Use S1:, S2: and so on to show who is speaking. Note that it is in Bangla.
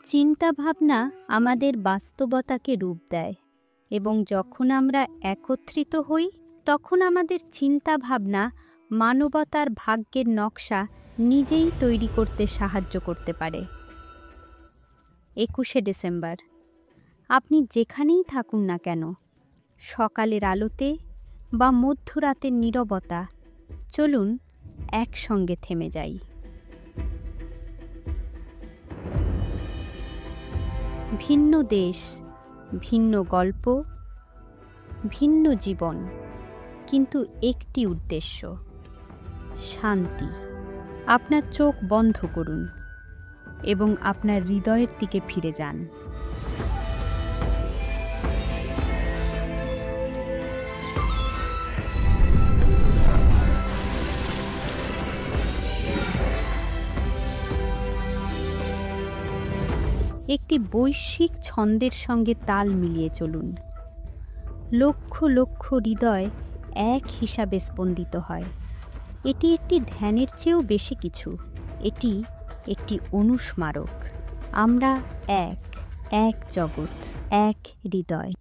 S1: চিন্তাভাবনা আমাদের বাস্তবতাকে রূপ দেয় এবং যখন আমরা একত্রিত হই তখন আমাদের চিন্তাভাবনা মানবতার ভাগ্যের নকশা নিজেই তৈরি করতে সাহায্য করতে পারে। 21শে ডিসেম্বর, আপনি যেখানেই থাকুন না কেন, সকালের আলোতে বা মধ্যরাতের নীরবতা, চলুন একসঙ্গে থেমে যাই। ভিন্ন দেশ, ভিন্ন গল্প, ভিন্ন জীবন, কিন্তু একটি উদ্দেশ্য, শান্তি। আপনার চোখ বন্ধ করুন এবং আপনার হৃদয়ের দিকে ফিরে যান। একটি বৈশ্বিক ছন্দের সঙ্গে তাল মিলিয়ে চলুন। লক্ষ লক্ষ হৃদয় এক হিসাবে স্পন্দিত হয়। এটি একটি ধ্যানের চেয়েও বেশি কিছু। এটি একটি অনুস্মারক। আমরা এক, এক জগৎ, এক হৃদয়।